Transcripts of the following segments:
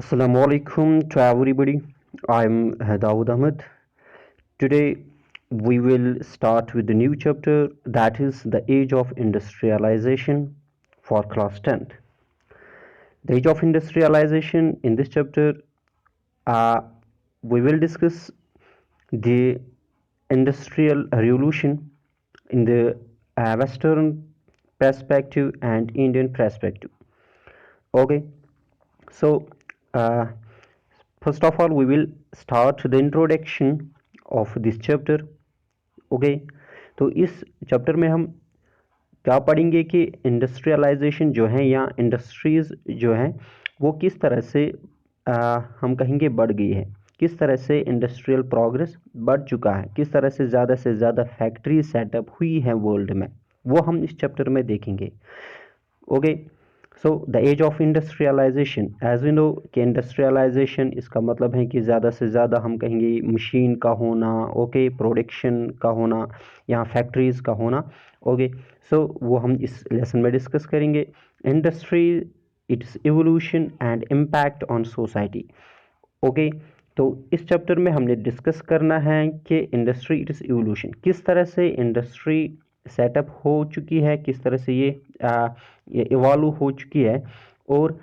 Assalamu alaikum to everybody. I'm Dawood Ahmed. Today we will start with the new chapter, that is the age of industrialization for class 10th. The age of industrialization in this chapter, uh, we will discuss the industrial revolution in the Western perspective and Indian perspective. Okay, so uh, first of all, we will start the introduction of this chapter. Okay, तो इस chapter में हम क्या पढ़ेंगे कि industrialisation जो है या इंडस्ट्रीज जो है वो किस तरह से हम कहेंगे बढ़ गई है, किस तरह से इंडस्ट्रियल प्रोग्रेस बढ़ चुका है, किस तरह से ज़्यादा फैक्ट्री सेटअप हुई है वर्ल्ड में, वो हम इस चैप्टर में देखेंगे. Okay, so the age of industrialization, as we know कि इंडस्ट्रियलाइजेशन इसका मतलब है कि ज़्यादा से ज़्यादा हम कहेंगे मशीन का होना, ओके, प्रोडक्शन का होना या फैक्ट्रीज का होना. ओके, सो वो हम इस लेसन में डिस्कस करेंगे. Industry, it's evolution and impact on society. Okay, तो इस चैप्टर में हमने डिस्कस करना है कि इंडस्ट्री, इट्स एवोल्यूशन, किस तरह से इंडस्ट्री सेटअप हो चुकी है, किस तरह से ये इवॉल्व हो चुकी है, और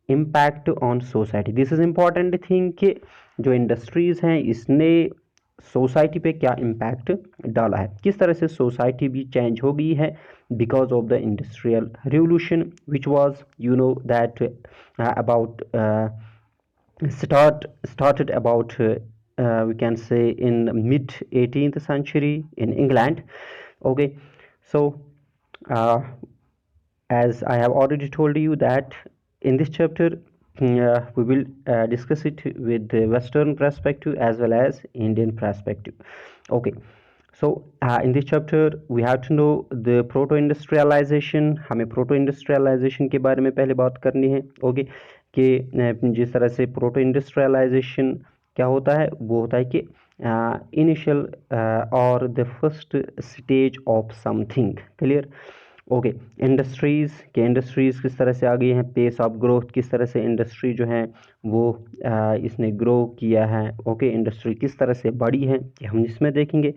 impact on society. This is important thing कि जो इंडस्ट्रीज हैं इसने सोसाइटी पे क्या इम्पैक्ट डाला है, किस तरह से सोसाइटी भी चेंज हो गई है because of the industrial revolution which was you know that about started about we can say in mid 18th century in England. Okay, so uh, as I have already told you that in this chapter we will discuss it with the Western perspective as well as Indian perspective. Okay, so in this chapter we have to know the proto industrialization. हमें proto industrialization के बारे में पहले बात करनी है. Okay, कि जिस तरह से प्रोटो इंडस्ट्रियलाइजेशन क्या होता है, वो होता है कि इनिशियल और the first stage of something. Clear. Okay, industries किस तरह से आ गई हैं, पेस ऑफ ग्रोथ, किस तरह से इंडस्ट्री जो है वो इसने ग्रो किया है. ओके, इंडस्ट्री किस तरह से बढ़ी है कि हम इसमें देखेंगे.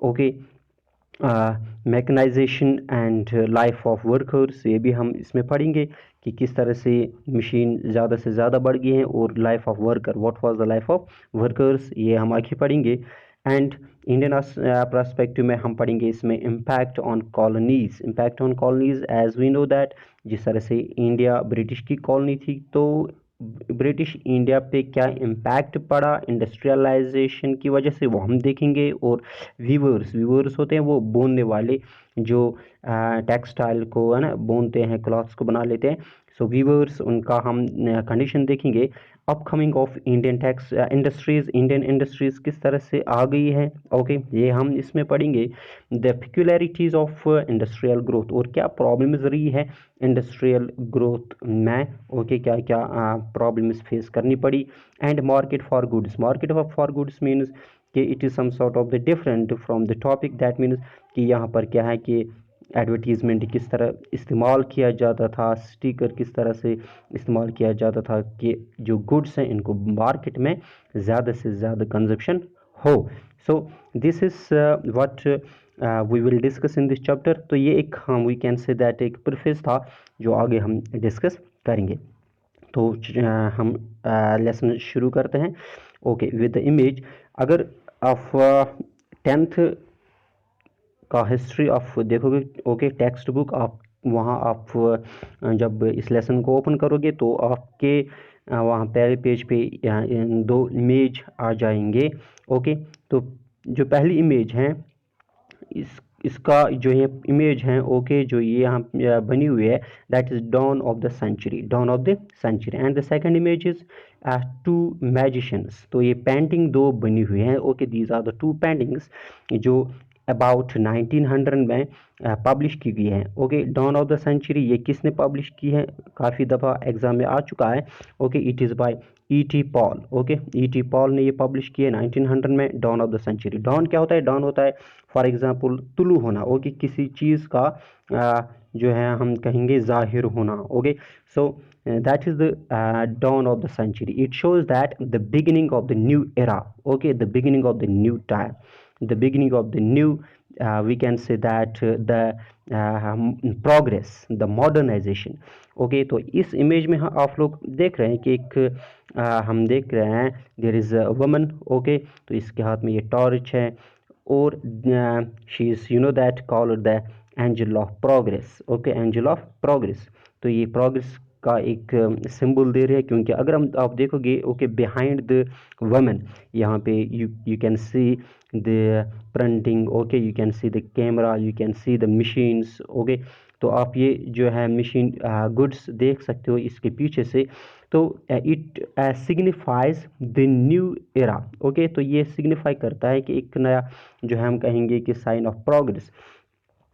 Okay, mechanization and life of workers, ये भी हम इसमें पढ़ेंगे कि किस तरह से मशीन ज़्यादा से ज़्यादा बढ़ गई हैं, और life of worker, what was the life of workers, ये हम आगे पढ़ेंगे. एंड इंडियन पर्सपेक्टिव में हम पढ़ेंगे इसमें impact on colonies as we know that जिस तरह से इंडिया ब्रिटिश की कॉलोनी थी, तो ब्रिटिश इंडिया पे क्या इम्पैक्ट पड़ा इंडस्ट्रियलाइजेशन की वजह से, वो हम देखेंगे. और वीवर्स होते हैं वो बुनने वाले, जो टेक्सटाइल को है ना बुनते हैं, क्लॉथ्स को बना लेते हैं. सो वीवर्स, उनका हम कंडीशन देखेंगे. अपकमिंग ऑफ इंडियन इंडस्ट्रीज किस तरह से आ गई है. ओके, ये हम इसमें पढ़ेंगे. द पिक्यूलरिटीज ऑफ इंडस्ट्रियल ग्रोथ, और क्या प्रॉब्लम्स रही है इंडस्ट्रियल ग्रोथ में. ओके, क्या क्या प्रॉब्लम्स फेस करनी पड़ी. And market for goods means कि it is some sort of the different from the topic. That means कि यहाँ पर क्या है कि एडवर्टीज़मेंट किस तरह इस्तेमाल किया जाता था, स्टिकर किस तरह से इस्तेमाल किया जाता था कि जो गुड्स हैं इनको मार्केट में ज़्यादा से ज़्यादा कंजप्शन हो. So this is what we will discuss in this chapter. तो ये एक हम वी कैन से दैट एक प्रीफेस था जो आगे हम डिस्कस करेंगे. तो हम लेसन शुरू करते हैं. Okay, with the image. अगर आप 10th का हिस्ट्री आप देखोगे, ओके, टेक्स्ट बुक, आप वहाँ आप जब इस लेसन को ओपन करोगे तो आपके वहाँ पहले पेज पे दो इमेज आ जाएंगे. ओके, तो जो पहली इमेज है इसका जो ये इमेज है, ओके, जो ये यहाँ बनी हुई है, that is dawn of the century, and the second image is two magicians. तो ये पेंटिंग दो बनी हुई हैं. Okay, these are the two paintings जो अबाउट 1900 में पब्लिश की गई है. Okay, dawn of the century ये किसने पब्लिश की है, काफ़ी दफ़ा एग्जाम में आ चुका है. Okay, it is by E.T. Paul. Okay, E.T. Paul ने ये पब्लिश किया 1900 में, dawn of the century. Dawn क्या होता है, डॉन होता है फॉर एग्जांपल तुलू होना. ओके, किसी चीज़ का जो है हम कहेंगे जाहिर होना। Okay, so that is the dawn of the century. It shows that the beginning of the new era. Okay, the beginning of the new time, the beginning of the new, we can say that the progress, the modernization. Okay, तो इस image में आप लोग देख रहे हैं कि एक हम देख रहे हैं there is a woman. Okay, तो इसके हाथ में ये टॉर्च है और she is you know that called the angel of progress. Okay, angel of progress. तो ये प्रोग्रेस का एक सिंबल दे रहे हैं, क्योंकि अगर हम आप देखोगे ओके बिहाइंड द वुमन, यहाँ पे you can see the printing. Okay, you can see the camera, you can see the machines. Okay, तो आप ये जो है मशीन गुड्स देख सकते हो इसके पीछे से। तो it signifies the new era. Okay, तो ये सिग्निफाई करता है कि एक नया जो है हम कहेंगे कि साइन ऑफ प्रोग्रेस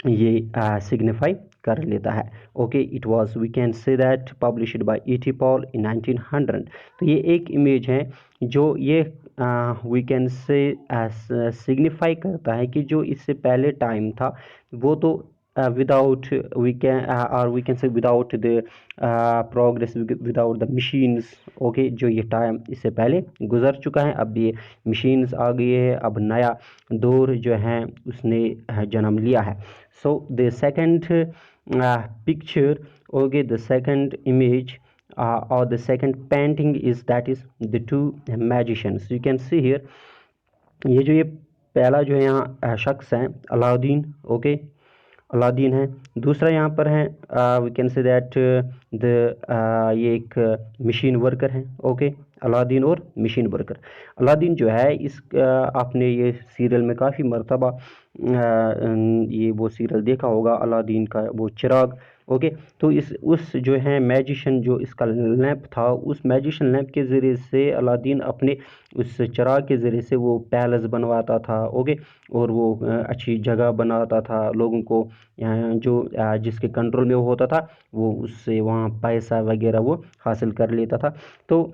ये सिग्निफाई कर लेता है। Okay, it was we can say that published by E.T. Paul in 1900। तो ये एक इमेज है जो ये वी कैन से सिग्निफाई करता है कि जो इससे पहले टाइम था वो तो without we can or we can say without the progress, without the machines। Okay, जो ये टाइम इससे पहले गुजर चुका है, अब ये मशीन्स आ गई है, अब नया दौर जो है उसने जन्म लिया है। So the second picture, okay, the second image or the second painting is that is the two magicians। You can see here, ये जो ये पहला जो है यहाँ शख्स है अलाउद्दीन। ओके, अलादीन है। दूसरा यहाँ पर है we can say that the ये एक मशीन वर्कर है। ओके, अलादीन और मशीन वर्कर। अलादीन जो है इस आपने ये सीरियल में काफ़ी मरतबा ये वो सीरियल देखा होगा अलादीन का वो चिराग। ओके, तो इस उस जो है मैजिशियन जो इसका लैंप था, उस मैजिशियन लैंप के ज़रिए से अलादीन अपने उस चिराग के ज़रिए से वो पैलेस बनवाता था। ओके, और वो अच्छी जगह बनाता था लोगों को, जो जिसके कंट्रोल में वो होता था वो उससे वहाँ पैसा वगैरह वो हासिल कर लेता था। तो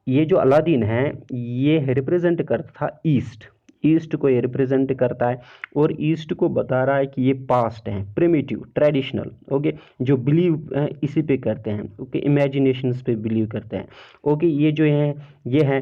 ये जो अलादीन है ये रिप्रेजेंट करता था ईस्ट, ईस्ट को ये रिप्रेजेंट करता है और ईस्ट को बता रहा है कि ये पास्ट है, प्रिमिटिव, ट्रेडिशनल। ओके, जो बिलीव इसी पे करते हैं। ओके, इमेजिनेशंस पे बिलीव करते हैं। ओके, ये जो है ये है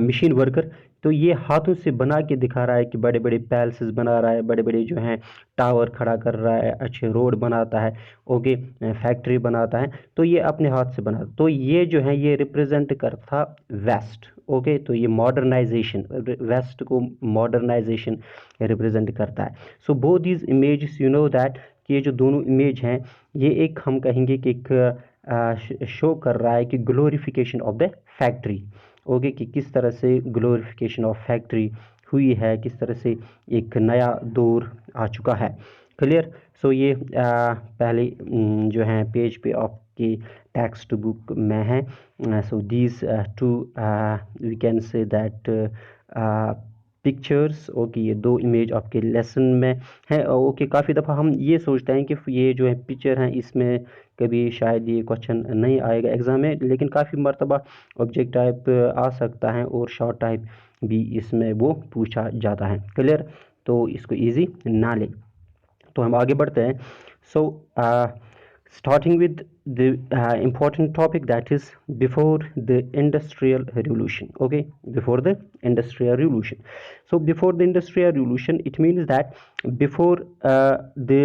मशीन वर्कर। तो ये हाथों से बना के दिखा रहा है कि बड़े बड़े पैलेसेस बना रहा है, बड़े बड़े जो हैं टावर खड़ा कर रहा है, अच्छे रोड बनाता है। ओके, फैक्ट्री बनाता है, तो ये अपने हाथ से बना। तो ये जो है ये रिप्रेजेंट करता वेस्ट। ओके, तो ये मॉडर्नाइजेशन, वेस्ट को मॉडर्नाइजेशन रिप्रेजेंट करता है। So both these images you know that कि ये जो दोनों इमेज हैं ये एक हम कहेंगे कि एक शो कर रहा है कि glorification of the factory. Okay, कि किस तरह से ग्लोरिफिकेशन ऑफ फैक्ट्री हुई है, किस तरह से एक नया दौर आ चुका है। क्लियर। सो ये पहले जो है पेज पे आपके टेक्स्ट बुक में है। So these two we can say that pictures. Okay, ये दो इमेज आपके लेसन में है। ओके, काफ़ी दफ़ा हम ये सोचते हैं कि ये जो है पिक्चर हैं इसमें कभी शायद ये क्वेश्चन नहीं आएगा एग्ज़ाम में, लेकिन काफ़ी मरतबा ऑब्जेक्ट टाइप आ सकता है और शॉर्ट टाइप भी इसमें वो पूछा जाता है। क्लियर, तो इसको इजी ना ले। तो हम आगे बढ़ते हैं। सो starting with the important topic, that is before the industrial revolution। okay, before the industrial revolution, so before the industrial revolution it means that before the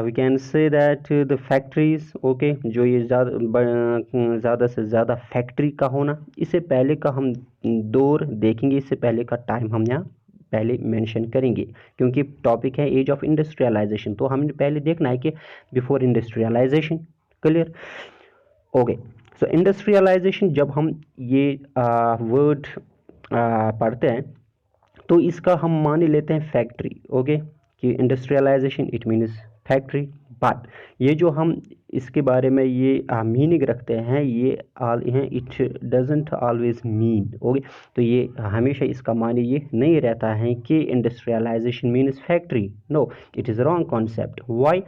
we can say that the factories। okay, जो ये ज़्यादा से ज़्यादा factory का होना, इससे पहले का हम दौर देखेंगे, इससे पहले का टाइम हम यहाँ पहले मेंशन करेंगे, क्योंकि टॉपिक है एज ऑफ इंडस्ट्रियलाइजेशन। तो हमने पहले देखना है कि बिफोर इंडस्ट्रियलाइजेशन। क्लियर। ओके, सो इंडस्ट्रियलाइजेशन जब हम ये वर्ड पढ़ते हैं तो इसका हम मान लेते हैं फैक्ट्री। ओके, कि industrialization it means factory. But ये जो हम इसके बारे में ये मीनिंग रखते हैं ये हैं it doesn't always mean. Okay, तो ये हमेशा इसका माने ये नहीं रहता है कि industrialization means factory. No, it is wrong concept. Why?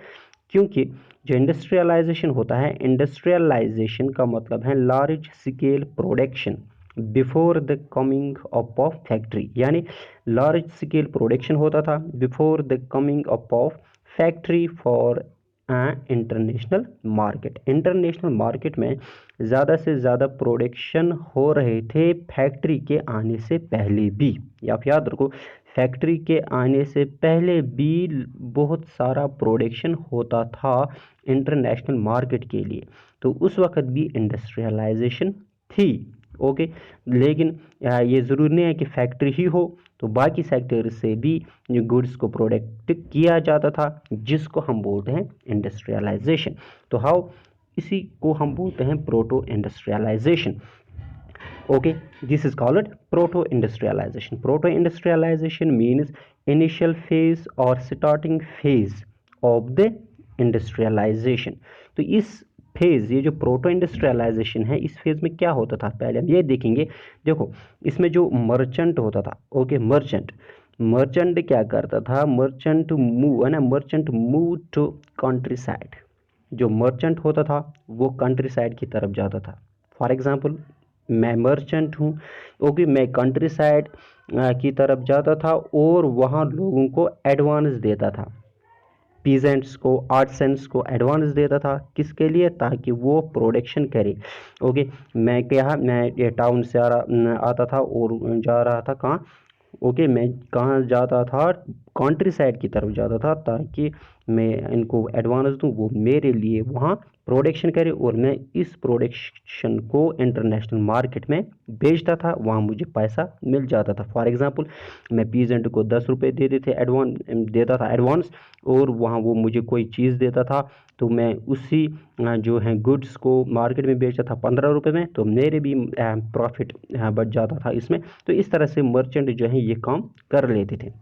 क्योंकि जो इंडस्ट्रियलाइजेशन होता है, इंडस्ट्रियलाइजेशन का मतलब है large scale production before the coming up of factory, यानी लार्ज स्केल प्रोडक्शन होता था before the coming up of factory for international market. International market में ज़्यादा से ज़्यादा प्रोडक्शन हो रहे थे फैक्ट्री के आने से पहले भी। आप याद रखो, फैक्ट्री के आने से पहले भी बहुत सारा प्रोडक्शन होता था इंटरनेशनल मार्केट के लिए। तो उस वक्त भी इंडस्ट्रियलाइजेशन थी। ओके, लेकिन ये ज़रूरी नहीं है कि फैक्ट्री ही हो, तो बाकी सेक्टर से भी गुड्स को प्रोडक्ट किया जाता था, जिसको हम बोलते हैं इंडस्ट्रियलाइजेशन। तो हाउ, इसी को हम बोलते हैं proto industrialization. Okay, this is called proto-industrialization. Proto-industrialization means initial phase or starting phase of the industrialization. तो इस फेज, ये जो प्रोटो इंडस्ट्रियलाइजेशन है, इस फेज में क्या होता था पहले हम ये देखेंगे। देखो, इसमें जो मर्चेंट होता था, ओके, मर्चेंट मर्चेंट क्या करता था, मर्चेंट मूव है ना, merchant move to countryside. जो मर्चेंट होता था वो कंट्री साइड की तरफ जाता था। फॉर एग्जांपल, मैं मर्चेंट हूँ, ओके, मैं कंट्री साइड की तरफ जाता था और वहाँ लोगों को एडवांस देता था, पीजेंट्स को, आर्टिसंस को एडवांस देता था। किसके लिए? ताकि वो प्रोडक्शन करे। ओके, मैं ये टाउन से आता था और जा रहा था कहाँ, ओके, मैं कहाँ जाता था, कंट्री साइड की तरफ जाता था, ताकि मैं इनको एडवांस दूँ, वो मेरे लिए वहाँ प्रोडक्शन करे और मैं इस प्रोडक्शन को इंटरनेशनल मार्केट में बेचता था, वहाँ मुझे पैसा मिल जाता था। फॉर एग्जांपल, मैं पीजेंट को 10 रुपये देता था एडवांस, और वहाँ वो मुझे कोई चीज़ देता था, तो मैं उसी जो है गुड्स को मार्केट में बेचता था 15 रुपये में, तो मेरे भी प्रॉफिट बच जाता था इसमें। तो इस तरह से मर्चेंट जो है ये काम कर लेते थे।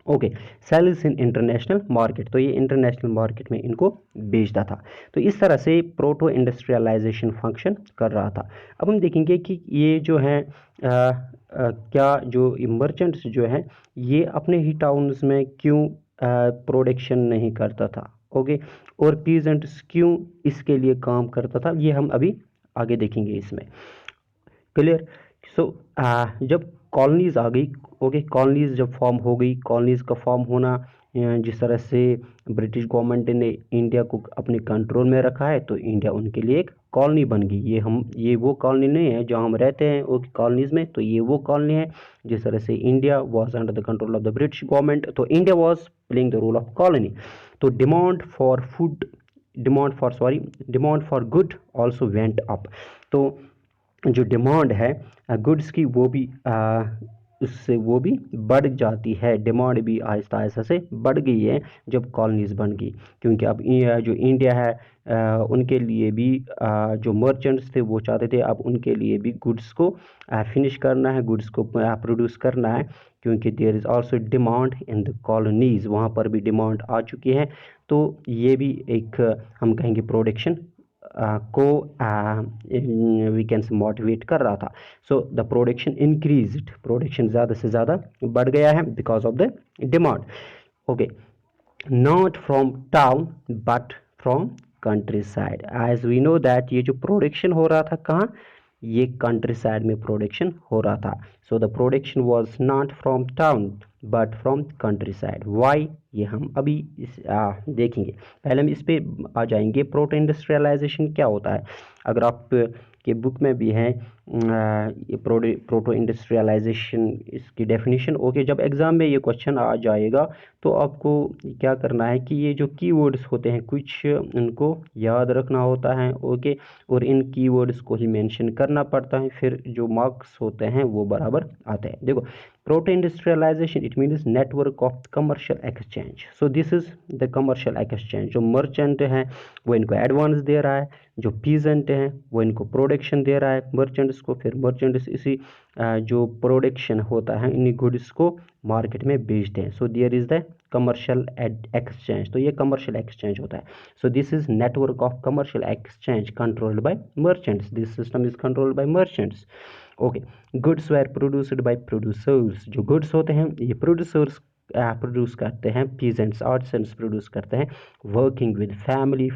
Okay, sales in international market, तो ये इंटरनेशनल मार्केट में इनको बेचता था। तो इस तरह से प्रोटो इंडस्ट्रियलाइजेशन फंक्शन कर रहा था। अब हम देखेंगे कि ये जो है क्या जो मर्चेंट्स जो है ये अपने ही टाउन्स में क्यों प्रोडक्शन नहीं करता था, ओके, और पीजेंट्स क्यों इसके लिए काम करता था, ये हम अभी आगे देखेंगे इसमें। क्लियर? सो जब कॉलोनीज आ गई, ओके, कॉलोनीज जब फॉर्म हो गई, कॉलोनीज का फॉर्म होना, जिस तरह से ब्रिटिश गवर्नमेंट ने इंडिया को अपने कंट्रोल में रखा है, तो इंडिया उनके लिए एक कॉलोनी बन गई। ये वो कॉलोनी नहीं है जहाँ हम रहते हैं ओके कॉलोनीज में, तो ये वो कॉलोनी है। जिस तरह से India was under the control of the British government, तो India was playing the role of colony. तो demand for good also went up. तो जो डिमांड है गुड्स की, वो भी उससे वो भी बढ़ जाती है। डिमांड भी आहिस्ता आहिस्ता से बढ़ गई है जब कॉलोनीज बन गई, क्योंकि अब जो इंडिया है उनके लिए भी जो मर्चेंट्स थे वो चाहते थे अब उनके लिए भी गुड्स को फिनिश करना है, गुड्स को प्रोड्यूस करना है, क्योंकि there is also demand in the colonies, वहाँ पर भी डिमांड आ चुकी है। तो ये भी एक हम कहेंगे प्रोडक्शन को वी कैन से मोटिवेट कर रहा था। So the production increased, production ज़्यादा से ज़्यादा बढ़ गया है because of the demand. Okay, not from town but from country side. As we know that ये जो प्रोडक्शन हो रहा था कहाँ, ये कंट्री साइड में प्रोडक्शन हो रहा था। So the production was not from town but from country side. Why, ये हम अभी देखेंगे। पहले हम इस पे आ जाएंगे, प्रोटो इंडस्ट्रियलाइजेशन क्या होता है। अगर आप के बुक में भी है ये प्रोटो इंडस्ट्रियलाइजेशन इसकी डेफिनेशन, ओके, जब एग्ज़ाम में ये क्वेश्चन आ जाएगा तो आपको क्या करना है कि ये जो कीवर्ड्स होते हैं कुछ उनको याद रखना होता है, ओके, और इन कीवर्ड्स को ही मेंशन करना पड़ता है, फिर जो मार्क्स होते हैं वो बराबर आते हैं। देखो, proto industrialization it means network of commercial exchange. So this is the commercial exchange. जो मर्चेंट है वो इनको एडवांस दे रहा है, जो पीजेंट हैं वो इनको प्रोडक्शन दे रहा है मर्चेंट्स को, फिर मर्चेंट्स इसी जो प्रोडक्शन होता है इन्हीं गुड्स को मार्केट में बेचते हैं। So there is the commercial exchange. तो ये कमर्शियल एक्सचेंज होता है। So this is network of commercial exchange controlled by merchants. This system is controlled by merchants. Okay, goods were produced by producers. जो goods होते हैं ये producers produce करते हैं, पीजेंट्स आर्टिसंस प्रोड्यूस करते हैं, working with family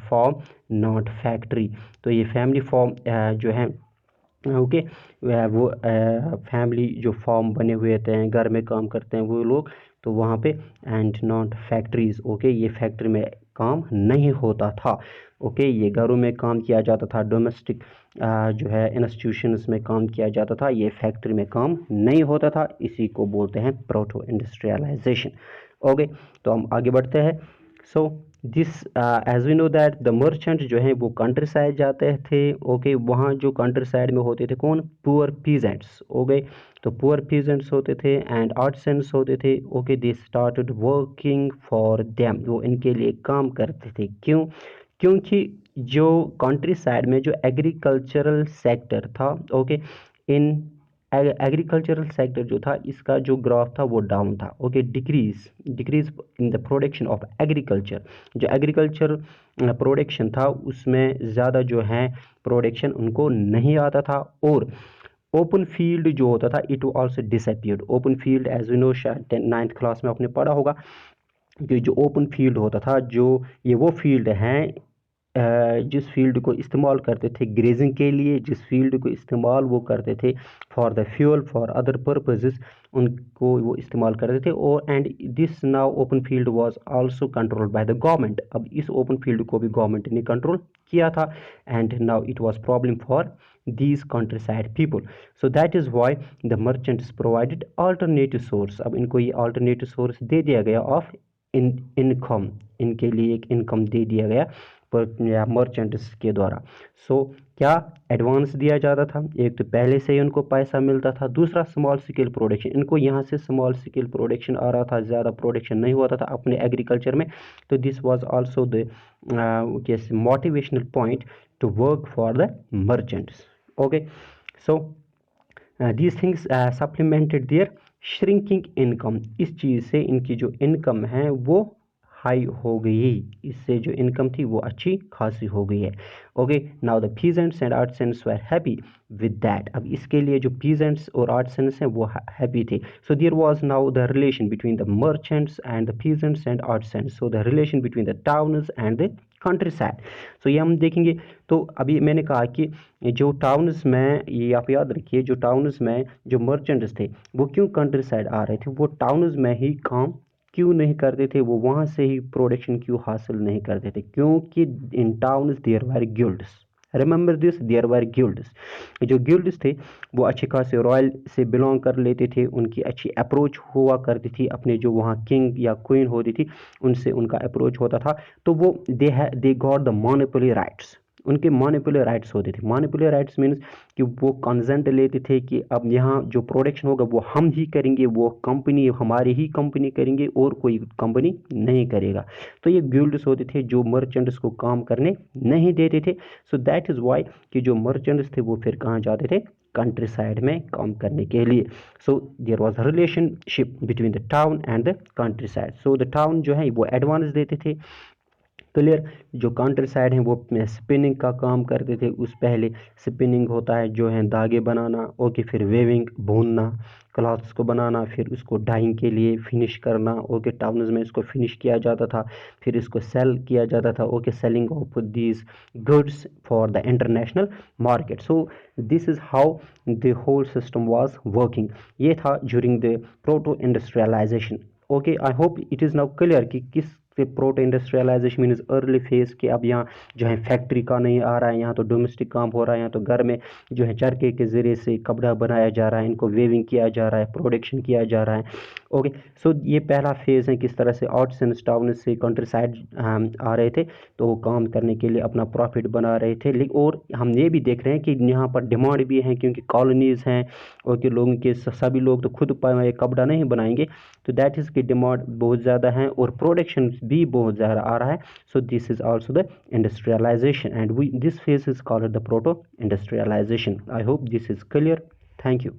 form not factory. तो ये फैमिली फॉर्म जो है ओके वो फैमिली जो फॉर्म बने हुए रहते हैं घर में काम करते हैं वो लोग, तो वहाँ पे एंड नॉट फैक्ट्रीज। ओके, ये फैक्ट्री में काम नहीं होता था। ओके, ये घरों में काम किया जाता था, डोमेस्टिक जो है इंस्टीट्यूशंस में काम किया जाता था, ये फैक्ट्री में काम नहीं होता था। इसी को बोलते हैं प्रोटो इंडस्ट्रियलाइजेशन। ओके, तो हम आगे बढ़ते हैं। So this as we know that the merchant जो है वो कंट्री साइड जाते थे। ओके, वहाँ जो कंट्री साइड में होते थे कौन, पुअर पीजेंट्स। ओके, तो पुअर पीजेंट्स होते थे एंड आर्टिसंस होते थे। Okay, they started working for them, वो इनके लिए काम करते थे। क्यों? क्योंकि जो कंट्री साइड में जो एग्रीकल्चरल सेक्टर था, ओके, इन एग्रीकल्चरल सेक्टर जो था इसका जो ग्राफ था वो डाउन था। Okay, decrease decrease in the production of agriculture. जो एग्रीकल्चर प्रोडक्शन था उसमें ज़्यादा जो है प्रोडक्शन उनको नहीं आता था। और ओपन फील्ड जो होता था it also disappeared. Open field as we know, शायद 9th क्लास में आपने पढ़ा होगा कि जो ओपन फील्ड होता था, जो ये वो फील्ड हैं जिस फील्ड को इस्तेमाल करते थे ग्रेजिंग के लिए, जिस फील्ड को इस्तेमाल वो करते थे for the fuel for other purposes, उनको वो इस्तेमाल करते थे। और and this now open field was also controlled by the government. अब इस ओपन फील्ड को भी गवर्नमेंट ने कंट्रोल किया था and now it was problem for these countryside people. So that is why the merchants provided alternative source. अब इनको ये alternative source दे दिया गया of इनकम, इनके लिए एक इनकम दे दिया गया या मर्चेंट्स के द्वारा। सो क्या एडवांस दिया जाता था, एक तो पहले से ही उनको पैसा मिलता था, दूसरा स्मॉल स्केल प्रोडक्शन, इनको यहाँ से स्मॉल स्केल प्रोडक्शन आ रहा था, ज़्यादा प्रोडक्शन नहीं होता था अपने एग्रीकल्चर में। तो this was also the motivational point two work for the merchants. Okay, so these things supplemented their shrinking income। इस चीज़ से इनकी जो इनकम है वो हाई हो गई, इससे जो इनकम थी वो अच्छी खासी हो गई है। Okay, now the peasants and artisans were happy with that. अब इसके लिए जो पीजेंट्स और आर्टिसंस हैं वो हैप्पी थे। So there was now the relation between the merchants and the peasants and artisans. So the relation between the towns and the country side. So ये हम देखेंगे। तो अभी मैंने कहा कि जो टाउन्स में, ये आप याद रखिए, जो टाउन्स में जो मर्चेंट्स थे वो क्यों कंट्री साइड आ रहे थे, वो टाउन्स में ही काम क्यों नहीं करते थे, वो वहाँ से ही प्रोडक्शन क्यों हासिल नहीं करते थे, क्योंकि in towns there were guilds. Remember this, there were guilds. जो गिल्ड्स थे वो अच्छे खासे रॉयल से बिलोंग कर लेते थे, उनकी अच्छी अप्रोच हुआ करती थी, अपने जो वहाँ किंग या क्वीन होती थी उनसे उनका अप्रोच होता था। तो वो they got the monopoly rights, उनके मोनोपोली राइट्स होते थे। मोनोपोली राइट्स मीन्स कि वो कंसेंट लेते थे कि अब यहाँ जो प्रोडक्शन होगा वो हम ही करेंगे, वो कंपनी हमारी ही कंपनी करेंगे और कोई कंपनी नहीं करेगा। तो ये गिल्ड्स होते थे जो मर्चेंट्स को काम करने नहीं देते थे। सो दैट इज़ वाई कि जो मर्चेंट्स थे वो फिर कहाँ जाते थे, कंट्री साइड में काम करने के लिए। So there was a relationship between the town and the country side. So the town जो है वो एडवांस देते थे, क्लियर। जो काउंटर साइड है वो स्पिनिंग का काम करते थे। उस पहले स्पिनिंग होता है जो है धागे बनाना, ओके, फिर वेविंग भूनना, क्लॉथ्स को बनाना, फिर उसको डाइंग के लिए फिनिश करना। ओके, टाउन्स में इसको फिनिश किया जाता था, फिर इसको सेल किया जाता था। Okay, selling of these goods for the international market. So this is how the whole system was working. ये था during the proto industrialization. Okay, I hope it is now clear कि किस proto industrialization means early phase के अब यहाँ जो है factory का नहीं आ रहा है, यहाँ तो डोमेस्टिक काम हो रहा है, यहाँ तो घर में जो है चरखे के ज़रिए से कपड़ा बनाया जा रहा है, इनको वेविंग किया जा रहा है, प्रोडक्शन किया जा रहा है। ओके, सो ये पहला फेज़ है किस तरह से आर्टिसंस टाउन से कंट्री साइड आ रहे थे, तो वो काम करने के लिए अपना प्रॉफिट बना रहे थे। लेकिन और हम ये भी देख रहे हैं कि यहाँ पर डिमांड भी है क्योंकि कॉलोनीज़ हैं और कि लोगों के सभी लोग तो खुद कपड़ा नहीं बनाएंगे, तो दैट इज़ की डिमांड बहुत ज़्यादा है और प्रोडक्शन भी बहुत ज़्यादा आ रहा है। So this is also the industrialization and we this phase is called the proto industrialization. I hope this is clear. Thank you.